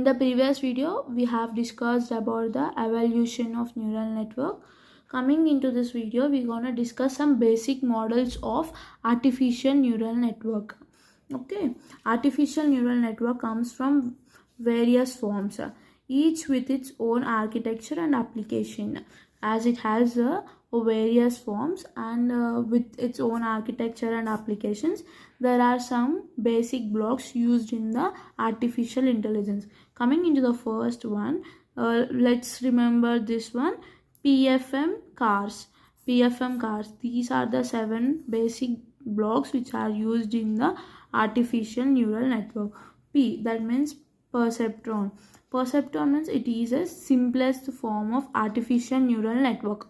the previous video, we have discussed about the evolution of neural network. Coming into this video, we're gonna discuss some basic models of artificial neural network. Okay, artificial neural network comes from various forms, each with its own architecture and application, as it has various forms and with its own architecture and applications. There are some basic blocks used in the artificial intelligence. Coming into the first one, let's remember this one, PFM cars. PFM cars, these are the 7 basic blocks which are used in the artificial neural network. P, that means perceptron. Perceptron means it is a simplest form of artificial neural network.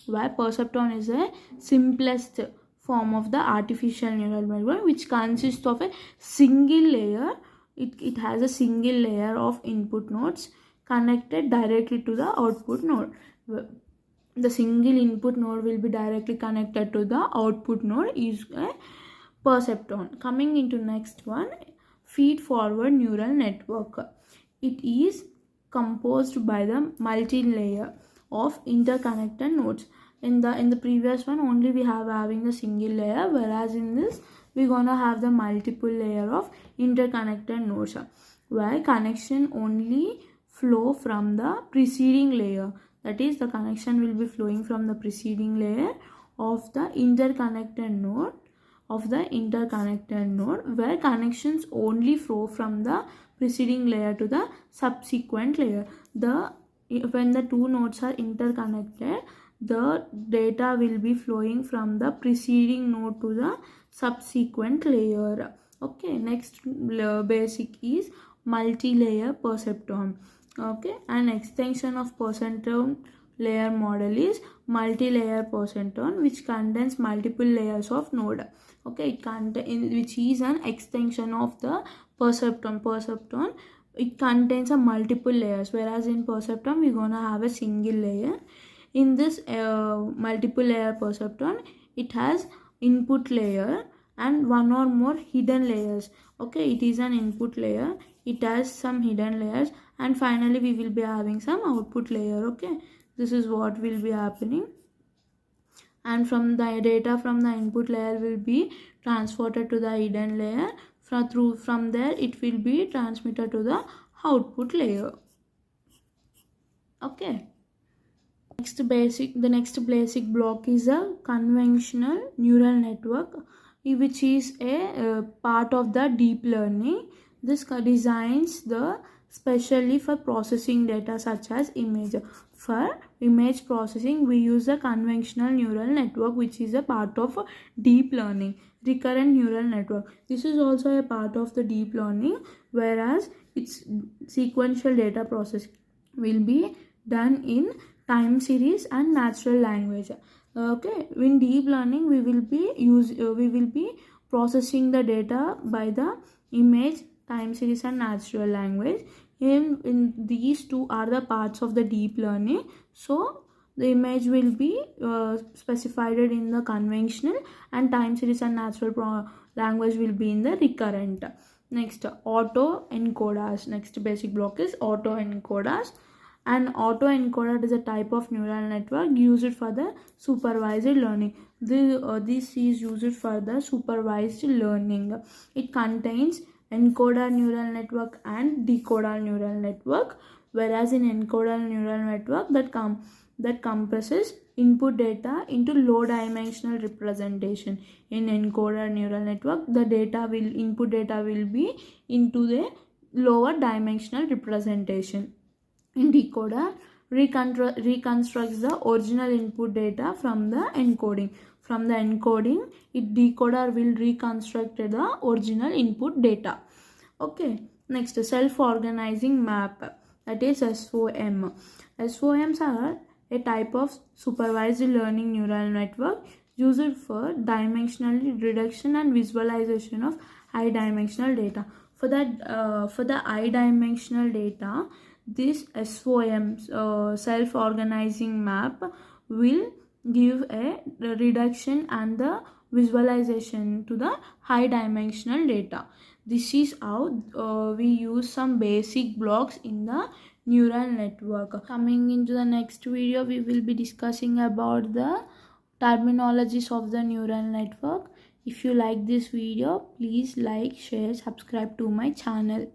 Why perceptron is a simplest form of the artificial neural network, which consists of a single layer. It has a single layer of input nodes connected directly to the output node. The single input node will be directly connected to the output node is a perceptron. Coming into next one, feed forward neural network. It is composed by the multi-layer of interconnected nodes. In the previous one only we have having the single layer, whereas in this we're gonna have the multiple layer of interconnected nodes, where connection only flow from the preceding layer. That is, the connection will be flowing from the preceding layer of the interconnected node where connections only flow from the preceding layer to the subsequent layer. When the two nodes are interconnected, the data will be flowing from the preceding node to the subsequent layer. Okay, next basic is multi-layer perceptron. Okay, an extension of perceptron layer model is multi-layer perceptron, which contains multiple layers of node. Okay, which is an extension of the perceptron. It contains a multiple layers, whereas in perceptron we're gonna have a single layer. In this multiple layer perceptron, it has input layer and one or more hidden layers. Okay, it is an input layer, it has some hidden layers, and finally we will be having some output layer. Okay, this is what will be happening, and from the data from the input layer will be transferred to the hidden layer. From there it will be transmitted to the output layer. Okay, the next basic block is a convolutional neural network, which is a part of the deep learning. This designs specially for processing data such as image. For image processing, we use a convolutional neural network, which is a part of deep learning. Recurrent neural network, this is also a part of the deep learning, whereas its sequential data processing will be done in time series and natural language. Okay, in deep learning we will be processing the data by the image, time series and natural language. In these two are the parts of the deep learning. So the image will be specified in the conventional, and time series and natural language will be in the recurrent. Next, autoencoders. Next basic block is autoencoders. An autoencoder is a type of neural network used for the supervised learning. This is used for the supervised learning. It contains encoder neural network and decoder neural network, whereas in encoder neural network that compresses input data into low dimensional representation. In encoder neural network, the input data will be into the lower dimensional representation. In decoder, reconstructs the original input data from the encoding. From the encoding, decoder will reconstruct the original input data. Okay, next, self-organizing map, that is SOM. SOMs are a type of supervised learning neural network used for dimensional reduction and visualization of high dimensional data. For the high dimensional data, this SOM, self-organizing map, will give a reduction and the visualization to the high dimensional data. This is how we use some basic blocks in the neural network. Coming into the next video, we will be discussing about the terminologies of the neural network. If you like this video, please like, share, subscribe to my channel.